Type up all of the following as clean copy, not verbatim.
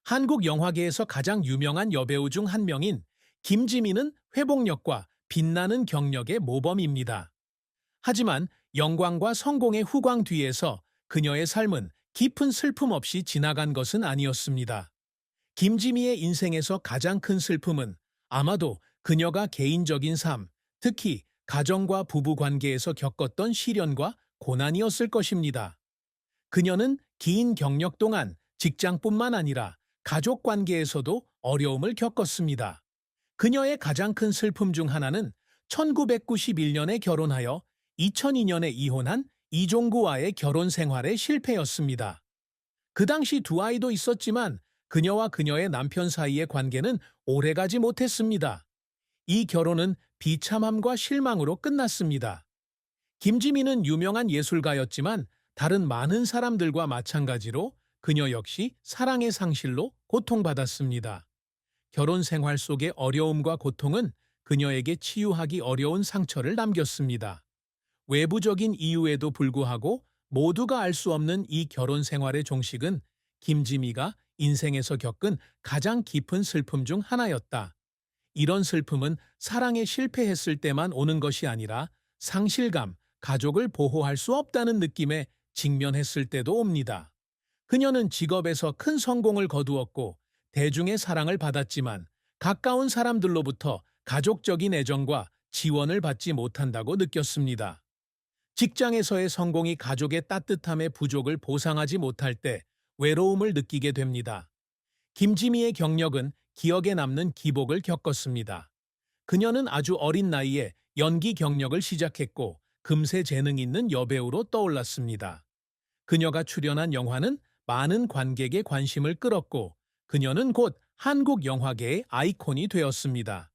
한국 영화계에서 가장 유명한 여배우 중 한 명인 김지민은 회복력과 빛나는 경력의 모범입니다. 하지만 영광과 성공의 후광 뒤에서 그녀의 삶은 깊은 슬픔 없이 지나간 것은 아니었습니다. 김지미의 인생에서 가장 큰 슬픔은 아마도 그녀가 개인적인 삶, 특히 가정과 부부 관계에서 겪었던 시련과 고난이었을 것입니다. 그녀는 긴 경력 동안 직장뿐만 아니라 가족 관계에서도 어려움을 겪었습니다. 그녀의 가장 큰 슬픔 중 하나는 1991년에 결혼하여 2002년에 이혼한 이종구와의 결혼 생활의 실패였습니다. 그 당시 두 아이도 있었지만 그녀와 그녀의 남편 사이의 관계는 오래가지 못했습니다. 이 결혼은 비참함과 실망으로 끝났습니다. 김지민은 유명한 예술가였지만 다른 많은 사람들과 마찬가지로 그녀 역시 사랑의 상실로 고통받았습니다. 결혼 생활 속의 어려움과 고통은 그녀에게 치유하기 어려운 상처를 남겼습니다. 외부적인 이유에도 불구하고 모두가 알 수 없는 이 결혼 생활의 종식은 김지미가 인생에서 겪은 가장 깊은 슬픔 중 하나였다. 이런 슬픔은 사랑에 실패했을 때만 오는 것이 아니라 상실감, 가족을 보호할 수 없다는 느낌에 직면했을 때도 옵니다. 그녀는 직업에서 큰 성공을 거두었고 대중의 사랑을 받았지만 가까운 사람들로부터 가족적인 애정과 지원을 받지 못한다고 느꼈습니다. 직장에서의 성공이 가족의 따뜻함의 부족을 보상하지 못할 때 외로움을 느끼게 됩니다. 김지미의 경력은 기억에 남는 기복을 겪었습니다. 그녀는 아주 어린 나이에 연기 경력을 시작했고 금세 재능 있는 여배우로 떠올랐습니다. 그녀가 출연한 영화는 많은 관객의 관심을 끌었고 그녀는 곧 한국 영화계의 아이콘이 되었습니다.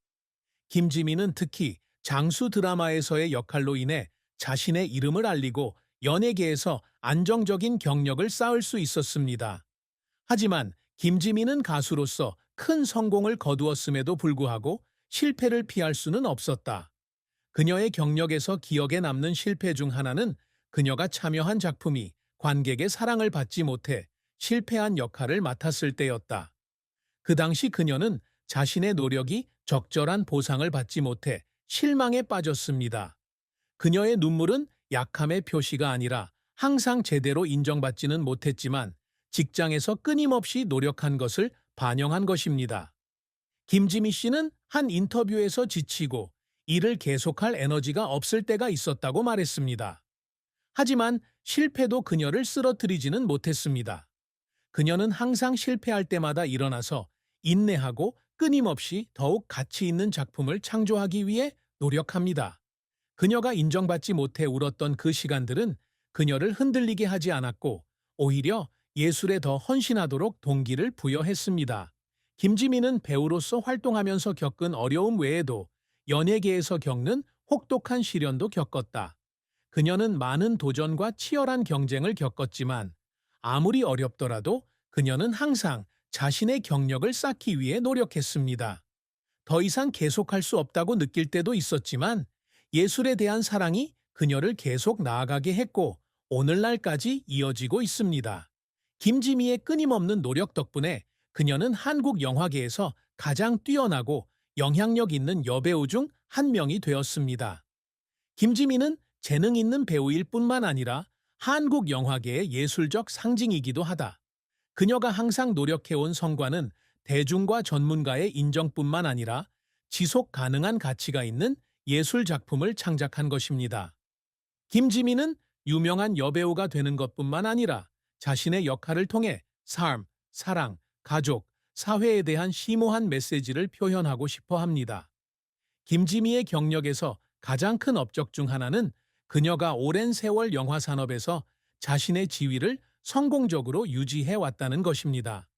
김지미는 특히 장수 드라마에서의 역할로 인해 자신의 이름을 알리고 연예계에서 안정적인 경력을 쌓을 수 있었습니다. 하지만 김지미는 가수로서 큰 성공을 거두었음에도 불구하고 실패를 피할 수는 없었다. 그녀의 경력에서 기억에 남는 실패 중 하나는 그녀가 참여한 작품이 관객의 사랑을 받지 못해 실패한 역할을 맡았을 때였다. 그 당시 그녀는 자신의 노력이 적절한 보상을 받지 못해 실망에 빠졌습니다. 그녀의 눈물은 약함의 표시가 아니라 항상 제대로 인정받지는 못했지만 직장에서 끊임없이 노력한 것을 반영한 것입니다. 김지미 씨는 한 인터뷰에서 지치고 일을 계속할 에너지가 없을 때가 있었다고 말했습니다. 하지만 실패도 그녀를 쓰러뜨리지는 못했습니다. 그녀는 항상 실패할 때마다 일어나서 인내하고 끊임없이 더욱 가치 있는 작품을 창조하기 위해 노력합니다. 그녀가 인정받지 못해 울었던 그 시간들은 그녀를 흔들리게 하지 않았고 오히려 예술에 더 헌신하도록 동기를 부여했습니다. 김지미는 배우로서 활동하면서 겪은 어려움 외에도 연예계에서 겪는 혹독한 시련도 겪었다. 그녀는 많은 도전과 치열한 경쟁을 겪었지만 아무리 어렵더라도 그녀는 항상 자신의 경력을 쌓기 위해 노력했습니다. 더 이상 계속할 수 없다고 느낄 때도 있었지만 예술에 대한 사랑이 그녀를 계속 나아가게 했고 오늘날까지 이어지고 있습니다. 김지미의 끊임없는 노력 덕분에 그녀는 한국 영화계에서 가장 뛰어나고 영향력 있는 여배우 중 한 명이 되었습니다. 김지미는 재능 있는 배우일 뿐만 아니라 한국 영화계의 예술적 상징이기도 하다. 그녀가 항상 노력해온 성과는 대중과 전문가의 인정뿐만 아니라 지속 가능한 가치가 있는 예술 작품을 창작한 것입니다. 김지미는 유명한 여배우가 되는 것뿐만 아니라 자신의 역할을 통해 삶, 사랑, 가족, 사회에 대한 심오한 메시지를 표현하고 싶어 합니다. 김지미의 경력에서 가장 큰 업적 중 하나는 그녀가 오랜 세월 영화 산업에서 자신의 지위를 성공적으로 유지해 왔다는 것입니다.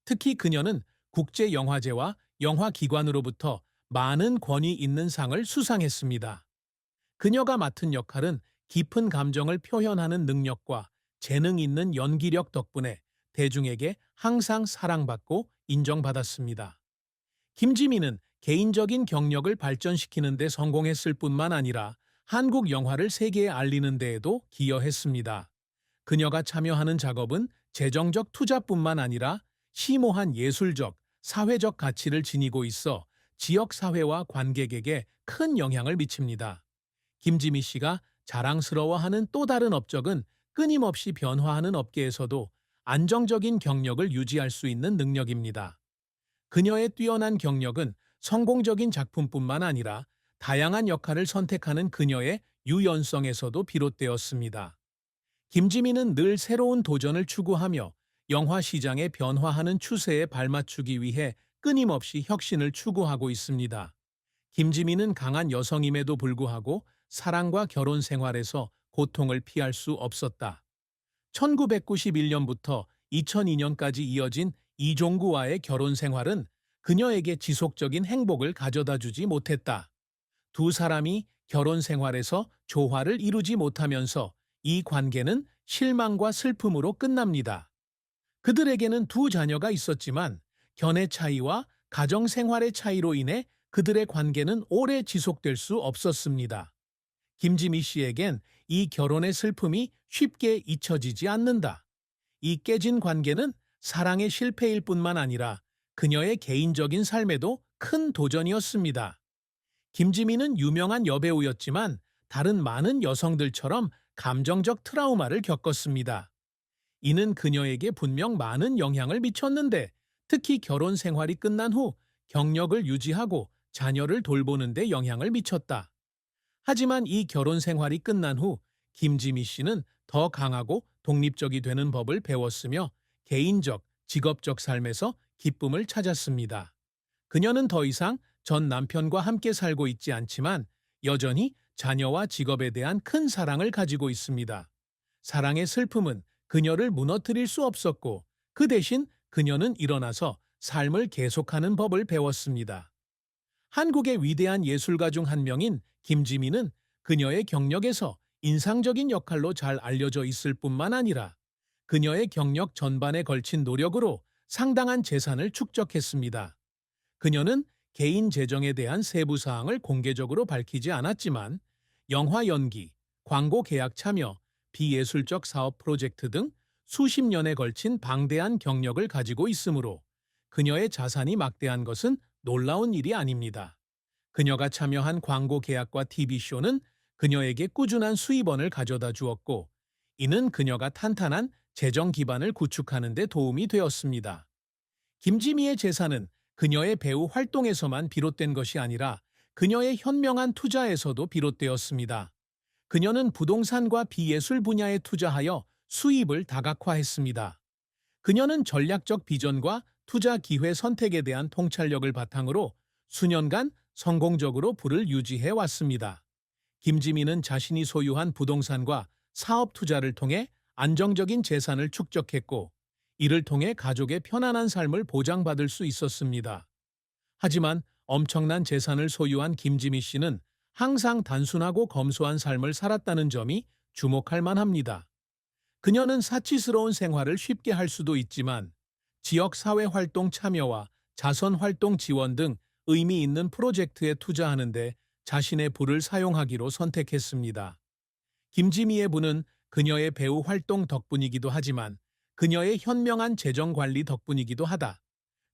특히 그녀는 국제영화제와 영화기관으로부터 많은 권위 있는 상을 수상했습니다. 그녀가 맡은 역할은 깊은 감정을 표현하는 능력과 재능 있는 연기력 덕분에 대중에게 항상 사랑받고 인정받았습니다. 김지미는 개인적인 경력을 발전시키는 데 성공했을 뿐만 아니라 한국 영화를 세계에 알리는 데에도 기여했습니다. 그녀가 참여하는 작업은 재정적 투자뿐만 아니라 심오한 예술적, 사회적 가치를 지니고 있어 지역 사회와 관객에게 큰 영향을 미칩니다. 김지미 씨가 자랑스러워하는 또 다른 업적은 끊임없이 변화하는 업계에서도 안정적인 경력을 유지할 수 있는 능력입니다. 그녀의 뛰어난 경력은 성공적인 작품뿐만 아니라 다양한 역할을 선택하는 그녀의 유연성에서도 비롯되었습니다. 김지미는 늘 새로운 도전을 추구하며 영화 시장의 변화하는 추세에 발맞추기 위해 끊임없이 혁신을 추구하고 있습니다. 김지미는 강한 여성임에도 불구하고 사랑과 결혼 생활에서 고통을 피할 수 없었다. 1991년부터 2002년까지 이어진 이종구와의 결혼 생활은 그녀에게 지속적인 행복을 가져다 주지 못했다. 두 사람이 결혼 생활에서 조화를 이루지 못하면서 이 관계는 실망과 슬픔으로 끝납니다. 그들에게는 두 자녀가 있었지만 견해 차이와 가정 생활의 차이로 인해 그들의 관계는 오래 지속될 수 없었습니다. 김지미 씨에겐 이 결혼의 슬픔이 쉽게 잊혀지지 않는다. 이 깨진 관계는 사랑의 실패일 뿐만 아니라 그녀의 개인적인 삶에도 큰 도전이었습니다. 김지미는 유명한 여배우였지만 다른 많은 여성들처럼 감정적 트라우마를 겪었습니다. 이는 그녀에게 분명 많은 영향을 미쳤는데 특히 결혼 생활이 끝난 후 경력을 유지하고 자녀를 돌보는 데 영향을 미쳤다. 하지만 이 결혼 생활이 끝난 후 김지미 씨는 더 강하고 독립적이 되는 법을 배웠으며 개인적, 직업적 삶에서 기쁨을 찾았습니다. 그녀는 더 이상 전 남편과 함께 살고 있지 않지만 여전히 자녀와 직업에 대한 큰 사랑을 가지고 있습니다. 사랑의 슬픔은 그녀를 무너뜨릴 수 없었고 그 대신 그녀는 일어나서 삶을 계속하는 법을 배웠습니다. 한국의 위대한 예술가 중 한 명인 김지미는 그녀의 경력에서 인상적인 역할로 잘 알려져 있을 뿐만 아니라 그녀의 경력 전반에 걸친 노력으로 상당한 재산을 축적했습니다. 그녀는 개인 재정에 대한 세부 사항을 공개적으로 밝히지 않았지만 영화 연기, 광고 계약 참여, 비예술적 사업 프로젝트 등 수십 년에 걸친 방대한 경력을 가지고 있으므로 그녀의 자산이 막대한 것은 놀라운 일이 아닙니다. 그녀가 참여한 광고 계약과 TV쇼는 그녀에게 꾸준한 수입원을 가져다 주었고, 이는 그녀가 탄탄한 재정 기반을 구축하는 데 도움이 되었습니다. 김지미의 재산은 그녀의 배우 활동에서만 비롯된 것이 아니라 그녀의 현명한 투자에서도 비롯되었습니다. 그녀는 부동산과 비예술 분야에 투자하여 수입을 다각화했습니다. 그녀는 전략적 비전과 투자 기회 선택에 대한 통찰력을 바탕으로 수년간 성공적으로 부를 유지해 왔습니다. 김지미는 자신이 소유한 부동산과 사업 투자를 통해 안정적인 재산을 축적했고, 이를 통해 가족의 편안한 삶을 보장받을 수 있었습니다. 하지만 엄청난 재산을 소유한 김지미 씨는 항상 단순하고 검소한 삶을 살았다는 점이 주목할 만합니다. 그녀는 사치스러운 생활을 쉽게 할 수도 있지만 지역 사회 활동 참여와 자선 활동 지원 등 의미 있는 프로젝트에 투자하는 데 자신의 부를 사용하기로 선택했습니다. 김지미의 부는 그녀의 배우 활동 덕분이기도 하지만 그녀의 현명한 재정 관리 덕분이기도 하다.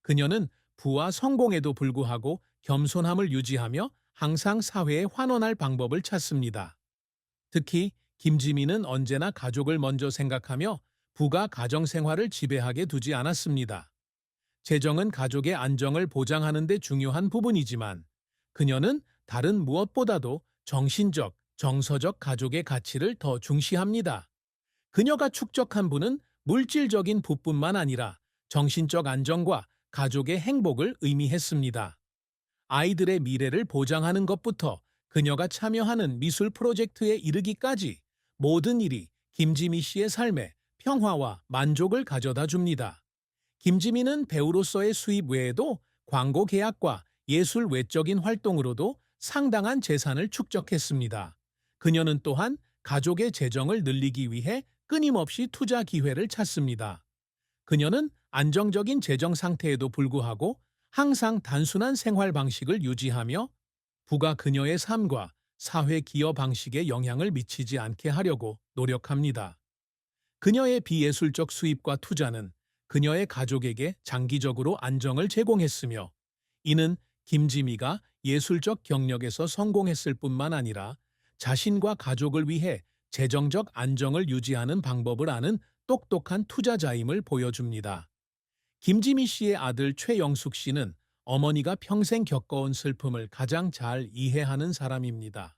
그녀는 부와 성공에도 불구하고 겸손함을 유지하며 항상 사회에 환원할 방법을 찾습니다. 특히 김지미는 언제나 가족을 먼저 생각하며 부가 가정 생활을 지배하게 두지 않았습니다. 재정은 가족의 안정을 보장하는 데 중요한 부분이지만 그녀는 다른 무엇보다도 정신적, 정서적 가족의 가치를 더 중시합니다. 그녀가 축적한 부는 물질적인 부뿐만 아니라 정신적 안정과 가족의 행복을 의미했습니다. 아이들의 미래를 보장하는 것부터 그녀가 참여하는 미술 프로젝트에 이르기까지 모든 일이 김지미 씨의 삶에 평화와 만족을 가져다 줍니다. 김지미는 배우로서의 수입 외에도 광고 계약과 예술 외적인 활동으로도 상당한 재산을 축적했습니다. 그녀는 또한 가족의 재정을 늘리기 위해 끊임없이 투자 기회를 찾습니다. 그녀는 안정적인 재정 상태에도 불구하고 항상 단순한 생활 방식을 유지하며 부가 그녀의 삶과 사회 기여 방식에 영향을 미치지 않게 하려고 노력합니다. 그녀의 비예술적 수입과 투자는 그녀의 가족에게 장기적으로 안정을 제공했으며, 이는 김지미가 예술적 경력에서 성공했을 뿐만 아니라 자신과 가족을 위해 재정적 안정을 유지하는 방법을 아는 똑똑한 투자자임을 보여줍니다. 김지미 씨의 아들 최영숙 씨는 어머니가 평생 겪어온 슬픔을 가장 잘 이해하는 사람입니다.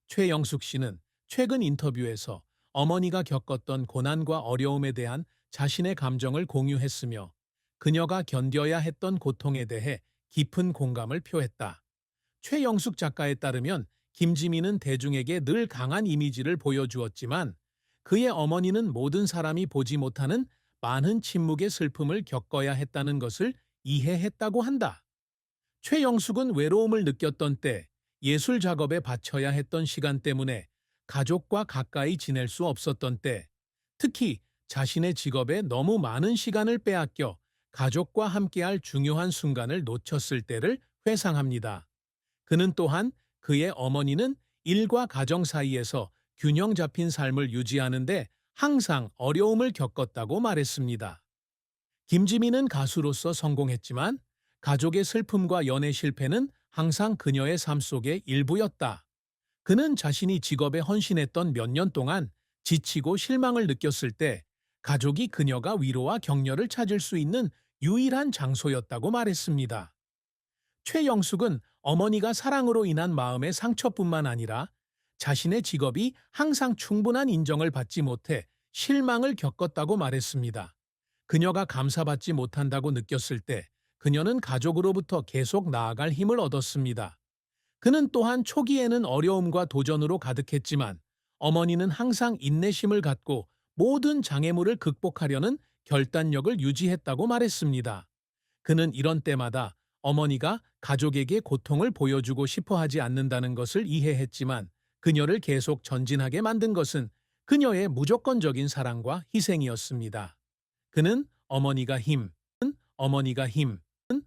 최영숙 씨는 최근 인터뷰에서 어머니가 겪었던 고난과 어려움에 대한 자신의 감정을 공유했으며, 그녀가 견뎌야 했던 고통에 대해 깊은 공감을 표했다. 최영숙 작가에 따르면 김지미는 대중에게 늘 강한 이미지를 보여주었지만, 그의 어머니는 모든 사람이 보지 못하는 많은 침묵의 슬픔을 겪어야 했다는 것을 이해했다고 한다. 최영숙은 외로움을 느꼈던 때, 예술 작업에 바쳐야 했던 시간 때문에 가족과 가까이 지낼 수 없었던 때, 특히 자신의 직업에 너무 많은 시간을 빼앗겨 가족과 함께할 중요한 순간을 놓쳤을 때를 회상합니다. 그는 또한 그의 어머니는 일과 가정 사이에서 균형 잡힌 삶을 유지하는데 항상 어려움을 겪었다고 말했습니다. 김지미는 가수로서 성공했지만 가족의 슬픔과 연애 실패는 항상 그녀의 삶 속의 일부였다. 그는 자신이 직업에 헌신했던 몇 년 동안 지치고 실망을 느꼈을 때 가족이 그녀가 위로와 격려를 찾을 수 있는 유일한 장소였다고 말했습니다. 최영숙은 어머니가 사랑으로 인한 마음의 상처뿐만 아니라 자신의 직업이 항상 충분한 인정을 받지 못해 실망을 겪었다고 말했습니다. 그녀가 감사받지 못한다고 느꼈을 때 그녀는 가족으로부터 계속 나아갈 힘을 얻었습니다. 그는 또한 초기에는 어려움과 도전으로 가득했지만 어머니는 항상 인내심을 갖고 모든 장애물을 극복하려는 결단력을 유지했다고 말했습니다. 그는 이런 때마다 어머니가 가족에게 고통을 보여주고 싶어 하지 않는다는 것을 이해했지만, 그녀를 계속 전진하게 만든 것은 그녀의 무조건적인 사랑과 희생이었습니다. 그는 어머니가 힘,